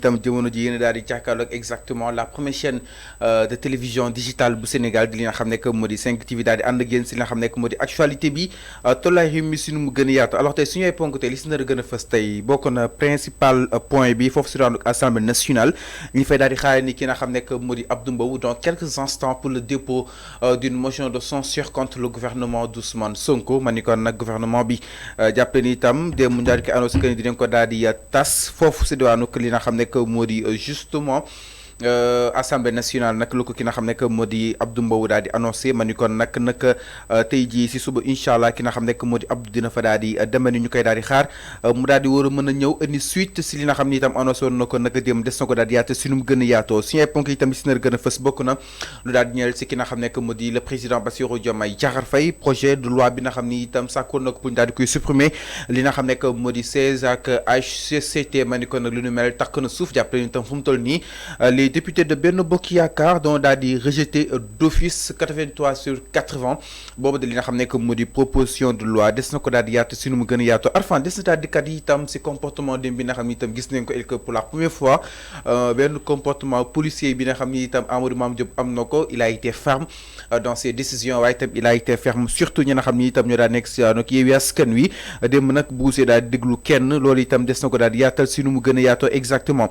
itam jamono ji yéen daal di jàkkaarloog exactement la première chaîne de télévision digitale bu Sénégal di li nga xam ne que moo di 5 TV daal di ànd ak yéen si li nga xam ne que moo di actualité bi tollaay réew mi si nu mu gën a yaatu alors tey suñu ay ponk tey li si nar a gën a fës tey bokk na principal point bi foofu si daanu assemblée nationale ñu fay daal di xaare ni ki nga xam ne que moo di Abdou Mbow dans quelques instants pour le dépôt d'une motion de censure contre le gouvernement d'Ousmane Sonko ma ni kon nag gouvernement bi jàppale ni itam démb mu daal di ko annoncé que ni dinañ ko daal di tas foofu si diwaanu li nga xam ne que moo di justement assemblée nationale nag lu ko ki nga xam ne que moo di Abdou Mbow daal di annoncé ma ni kon nag tey jii si suba incha allah ki nga xam ne que moo di Abdou dina fa daal di demee ni ñu koy daal di xaar mu daal di war a mën a ñëw indi suite si li nga xam ni itam annoncé woon na ko nag dem des na ko daal di yaate si nu mu gën a yaatoo suñu ay ponk itam si nar gën a fës bokk na lu daal di ñeel si ki nga xam ne que moo di le président Bassirou Diomaye Diakhar Faye projet de loi bi nga xam ni itam sàkkoon na ko pour ñu daal di koy supprimer li nga xam ne que moo di 16 ak HCCT ma ni kon nag lu ñu mel takk na suuf jàppale ni itam fu mu toll nii les députés de Benno Bokk Yaakaar dont daal di rejeté d'office 83 sur 80 boobu de li nga xam ne que moo di proposition de loi des na ko daal di yaatu si nu mu gën a yaatu arfan des na daal di kat yi itam si comportement dem bi nga xam ni itam gis nañ ko et que pour la première fois benn comportement policier bi nga xam ni itam Amadou Mame Diop am na ko il a été ferme dans ses décisions waaye itam il a été ferme surtout ñi nga xam ni itam ñoo daal nekk si nag Yewwi Askan Wi dem nag buusee daal di déglu kenn loolu itam des na ko daal di yaatal si nu mu gën a yaatoo exactement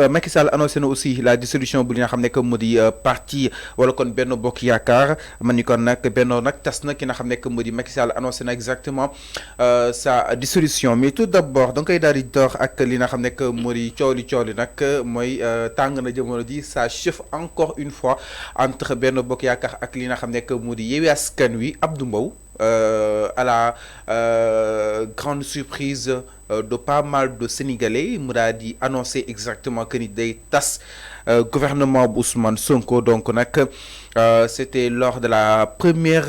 Macky Sall annoncé na aussi la dissolution bu li nga xam ne que moo di parti wala kon Benno Bokk Yaakaar man ni kon nag Benno nag tas na ki nga xam ne que moo di Macky Sall annoncé na exactement sa dissolution mais tout d'abord da nga koy daal di door ak li nga xam ne que moo di coow li nag mooy tàng na jamono ji ça chauffe encore une fois entre Benno Bokk Yaakaar ak li nga xam ne que moo di Yewwi Askan Wi Abdou Mbow à la grande surprise de pas mal de Sénégalais mu daal di annoncé exactement que ni day tas gouvernement bu Ousmane Sonko donc nag c'était lors de la première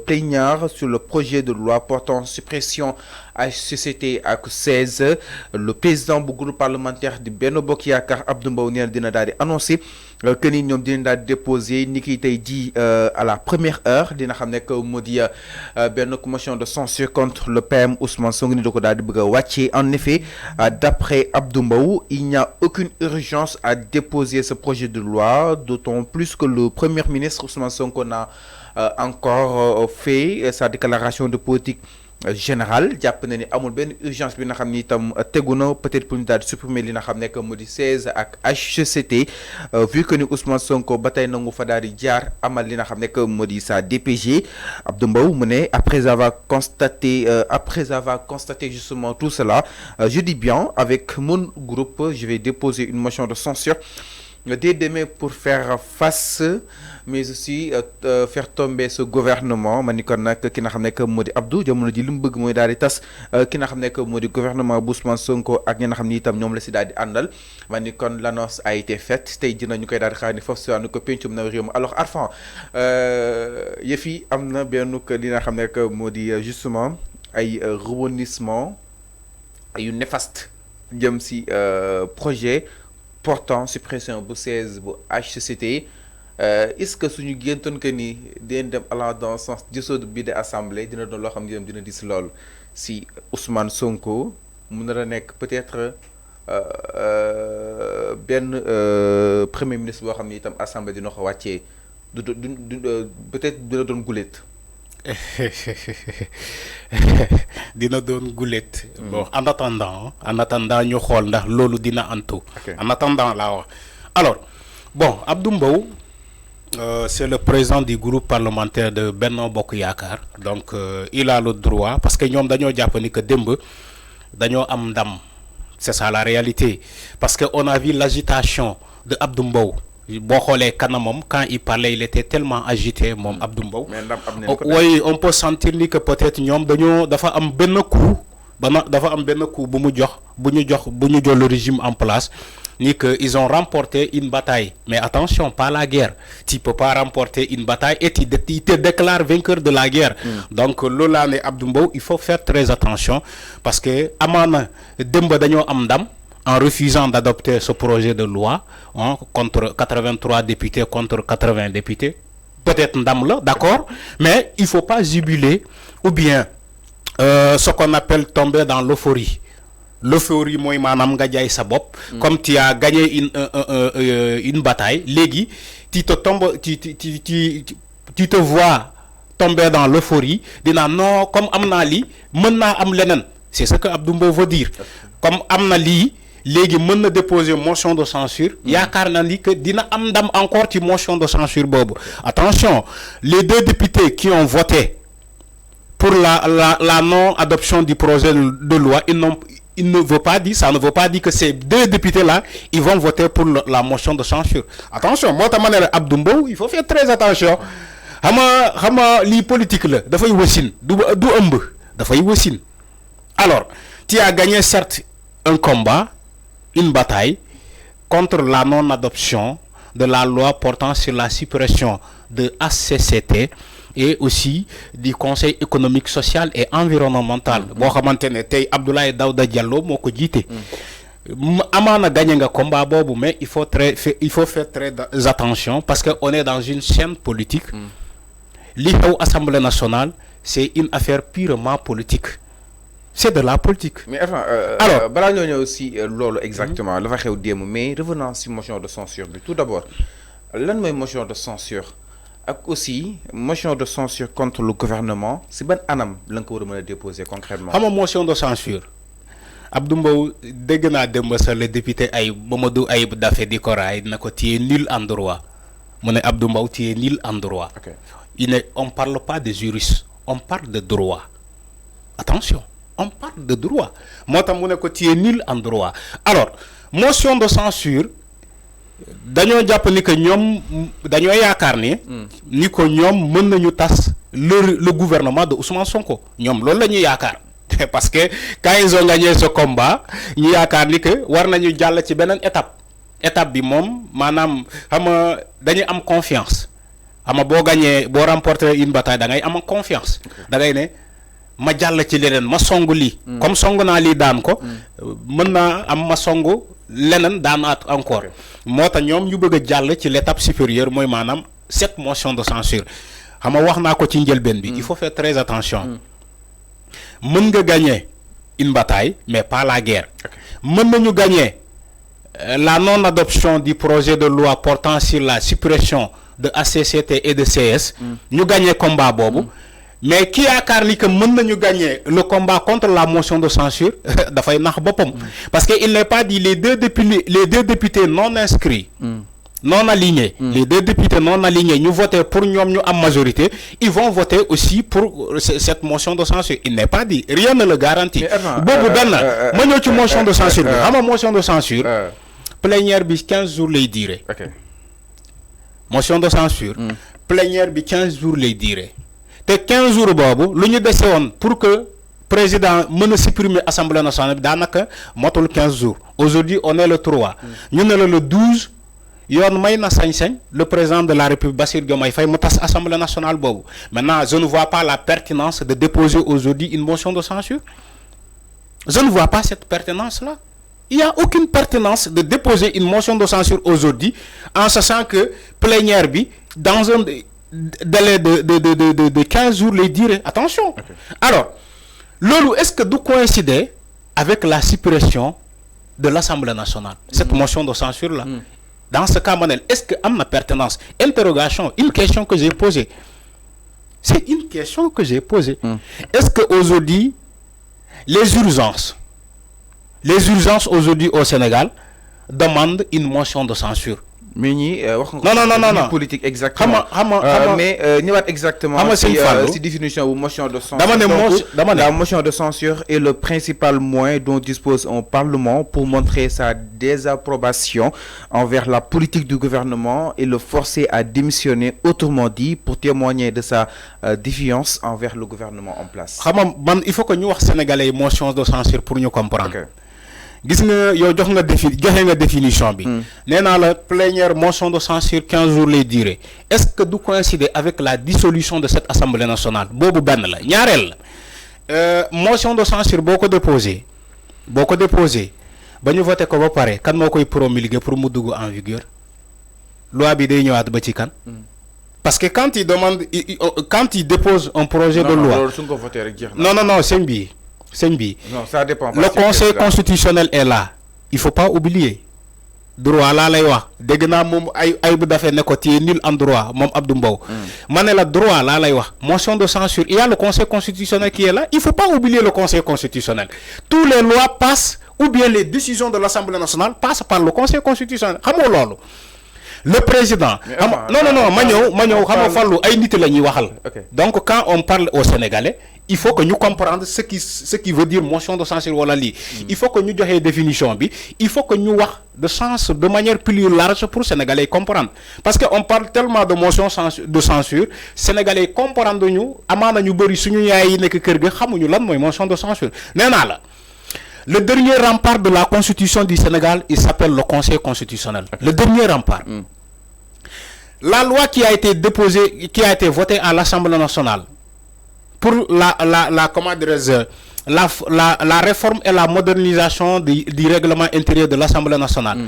plénière sur le projet de loi portant suppression HCCT ak 16 le président bu groupe parlementaire di Benno Bokk Yaakaar Abdou Mbow nee na dina daal di annoncé que ni ñoom dinañ daal di déposé ni ki tey jii à la première heure dina xam ne que moo di benn motion de censure contre le PM Ousmane Sonko ni da ko daal di bëgg a wàccee en effet d'après Abdou Mbow il n'y a aucune urgence à déposer ce projet de loi d'autant plus que le premier ministre Ousmane Sonko n'a encore fait sa déclaration de politique général jàpp na ni amul benn urgence bi nga xam ni itam tegu na peut-être pour ñu daal di supprimer li nga xam ne que moo di 16 ak HCCT vu que ni Ousmane Sonko ba tey nangu fa daal di jaar amal li nga xam ne que moo di sa DPG Abdou Mbow mu ne après avoir constaté justement tout cela je dis bien avec mon groupe je vais déposer une motion de censure dès demain pour faire face mais aussi faire tomber ce gouvernement ma ni kon nag ki nga xam ne que moo di Abdou jamono ji li mu bëgg mooy daal di tas ki nga xam ne que moo di gouvernement bu Ousmane Sonko ak ñi nga xam ni itam ñoom la si daal di àndal ma ni kon l'annonce a été faite tey dina ñu koy daal di xaar ni foofu si waanu ko pencum na réew mi alors Arfan yëf yi am na benn li nga xam ne que moo di justement ay rebondissement yu néfaste jëm si projet portant suppression bu 16 bu HCCT est-ce que suñu géntoon que ni dinañ dem allant dans sens dissoudre bi de assemblée dina doon loo xam ne dina dis lool si Ousmane Sonko mun na la nekk peut-être benn premier ministre boo xam ne itam assemblée dina ko wàccee du peut-être dina doon guléet. dina doon guléet. bon en attendant ñu xool ndax loolu dina antu. en attendant laa wax alors bon Abdou Mbow. C'est le président du groupe parlementaire de Benno Bokk Yaakaar donc il a le droit parce que ñoom dañoo jàpp ni que démb dañoo am ndam c'est ça la réalité parce que on a vu l'agitation de Abdou Mbow boo xoolee kanamam quand il parlait il était tellement agité moom Abdou Mbow. oui on peut sentir ni que peut-être ñoom dafa am benn coup bu ñu jox le régime en place. Ni que ils ont remporté une bataille mais attention pas la guerre tu peux pas remporter une bataille et tu te déclares vainqueur de la guerre donc loolu laa ne Abdou Mbow il faut faire très attention parce que amaana démb dañoo am ndam en refusant d'adopter ce projet de loi contre 83 députés contre 80 députés peut-être ndam la d'accord mais il faut pas jubiler ou bien ce qu'on appelle tomber dans l'euphorie l'euphorie mooy maanaam nga jaay sa bopp. Comme tu as gagné une bataille léegi tu te vois tomber dans l'euphorie dinaa non comme am naa lii mën naa am leneen c'est ce que Abdou Mbow veut dire. Comme am na lii léegi mën na déposer motion de censure yaakaar na ni que dina am ndam encore ci motion de censure boobu. Attention, les 2 députés qui ont voté pour la non-adoption du projet de loi, il ne veut pas dire, ça ne veut pas dire que ces 2 députés-là, ils vont voter pour la motion de censure. Attention, moi, Abdou Mbow, il faut faire très attention. Hama li politique là, dafay wasin, du ëmb, dafay wasin. Alors, tu as gagné certes un combat, une bataille contre la non-adoption de la loi portant sur la suppression de HCCT et aussi du Conseil économique, social et environnemental. Boo xamantene tay Abdoulaye Daouda Diallo moko jité. Amana gagné nga combat bobu, mais il faut faire très attention parce que on est dans une chaîne politique. Li xew Assemblée nationale, c'est une affaire purement politique. C'est de la politique. Mais alors, balaa ñoo ñëw aussi loolu exactement la fa xew démb, mais revenons sur motion de censure bi. Tout d'abord, lan mooy motion de censure ak aussi motion de censure contre le gouvernement si ban anam la nga ko war a mën a déposer concrètement. Xam nga motion de censure Abdou Mbow dégg naa démb sa le député Mamadou Ayib Daffé di Koraay na ko tu es nul en droit mu ne Abdou Mbow tu es nul en droit. Okay. On parle pas de juristes, on parle de droit. Attention, on parle de droit. Moi tam mu ne ko tu es nul en droit. Alors motion de censure dañoo jàpp ni que ñoom dañoo yaakaar ni ko ñoom mën nañu tas le gouvernement de Ousmane Sonko ñoom loolu la ñuy yaakaar parce que quand ils ont gagné ce combat ñu yaakaar ni que war nañu jàll ci beneen étape bi moom maanaam xam nga dañuy am confiance xam nga boo gagné boo remporter une bataille da ngay am confiance da ngay ne ma jàll ci leneen ma songu lii comme songu naa lii daan ko mën naa am ma songu leneen daanaat encore moo tax ñoom ñu bëgg a jàll ci l'étape supérieure mooy maanaam cette motion de censure xam nga wax naa ko ci njëlbeen bi il faut faire très attention mën nga gagner une bataille mais pas la guerre mën nañu gagner la non-adoption du projet de loi portant sur la suppression de HCCT et de CS ñu gagner combat boobu mais qui yaakaar ni que mën nañu gagner le combat contre la motion de censure dafay nax boppam parce que il n'est pas dit les deux députés non inscrits non alignés les 2 députés non alignés ñu voter pour ñoom ñu am majorité ils vont voter aussi pour cette motion de censure il n'est pas dit rien ne le garantit boobu benn ma ñëw ci motion de censure bi xam nga motion de censure plénière bi 15 jours lay durer motion de censure plénière bi 15 jours lay durer te 15 jours boobu lu ñu dese woon pour que président mën a supprimer assemblée nationale bi daanaka motul 15 jours aujourd'hui on est le 3 ñu ne la le 12 yoon may na sañ-sañ le président de la République Bassirou Diomaye Faye mu tas assemblée nationale boobu maintenant je ne vois pas la pertinence de déposer aujourd'hui une motion de censure je ne vois pas cette pertinence là il n'y a aucune pertinence de déposer une motion de censure aujourd'hui en sachant que plénière bi dans un délai de 15 jours les durées. Attention. Okay. Alors, lolo, est-ce que nous coïncidons avec la suppression de l'Assemblée nationale, cette motion de censure-là? Dans ce cas, Manel, est-ce qu'il y a une pertinence? Interrogation, une question que j'ai posée. C'est une question que j'ai posée. Est-ce qu'aujourd'hui, les urgences aujourd'hui au Sénégal demandent une motion de censure? Mais non. Politique exactement. Mais exactement si définition ou motion de censure. La motion de censure est le principal moyen dont dispose un parlement pour montrer sa désapprobation envers la politique du gouvernement et le forcer à démissionner, autrement dit pour témoigner de sa défiance envers le gouvernement en place. Il faut que nous Sénégalais motion de censure pour nous comprendre. Okay. Gis nga yow joxe nga définition bi néna la plénière motion de censure 15 jours les durer est-ce que du coïncider avec la dissolution de cette assemblée nationale bobu ben la ñaarel motion de censure boko déposer bañu voter ko ba paré kan mo koy promulguer pour mu dugg en vigueur loi bi day ñëwaat ba ci kan parce que quand il dépose un projet de loi non c'est bi Non, ça dépend. Le Conseil constitutionnel est là. Il faut pas oublier. Droit là lay wax dégg naa moom ay bu dafee ne ko nul en droit moom Abdou Mbow. La droit là lay wax motion de censure, il y a le Conseil constitutionnel qui est là. Il faut pas oublier le Conseil constitutionnel. Toutes les lois passent ou bien les décisions de l'Assemblée nationale passent par le Conseil constitutionnel. Xamoo loolu. Le président non ma ñëw xam fallu ay nit la ñuy waxal. Donc quand on parle aux Sénégalais, il faut que nous comprenions ce qui veut dire motion de censure wala li. Il faut que nous joxe définition bi, il faut que nous wax de sens de manière plus large pour Sénégalais comprendre. Parce que on parle tellement de motion de censure, Sénégalais comprendre ñu amana ñu bari suñu yaay yi nek kër ga xamuñu lan moy motion de censure. Néna la le dernier rempart de la Constitution du Sénégal, il s'appelle le Conseil constitutionnel. Le dernier rempart. La loi qui a été déposée, qui a été votée à l'Assemblée nationale pour la réforme et la modernisation du règlement intérieur de l'Assemblée nationale.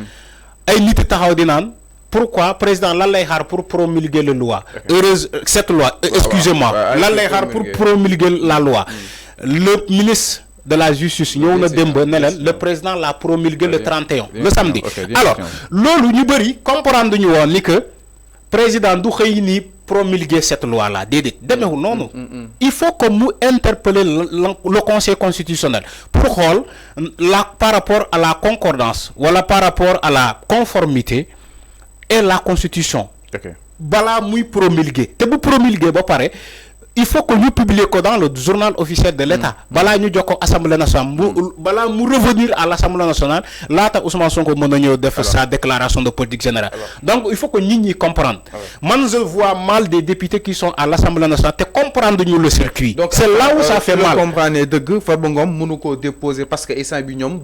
Pourquoi président l'Aléhar pour promulguer la loi? Cette loi, excusez-moi, l'Aléhar pour promulguer la loi. Le ministre de la justice, le président l'a promulgué le 31, le samedi. Alors, l'olu ñu bari comprendre ñu won ni que président du xey ni promulguer cette loi là. Non. Il faut que nous interpellions le Conseil constitutionnel pour par rapport à la concordance ou par rapport à la conformité et la Constitution. Bala muy promulguer. Te bu promulguer ba paré, il faut que nous publions dans le journal officiel de l'État. Bala ñu joko Assemblée nationale, bala mu revenir à l'Assemblée nationale, là ta Ousmane Sonko mën nañu def sa déclaration de politique générale. Donc il faut que ñi comprendre. Moi je vois mal des députés qui sont à l'Assemblée nationale te comprendre ñu le circuit. Donc c'est là où ça fait mal. Comprendre deug Farba Ngom mënu ko déposer parce que instant bi ñom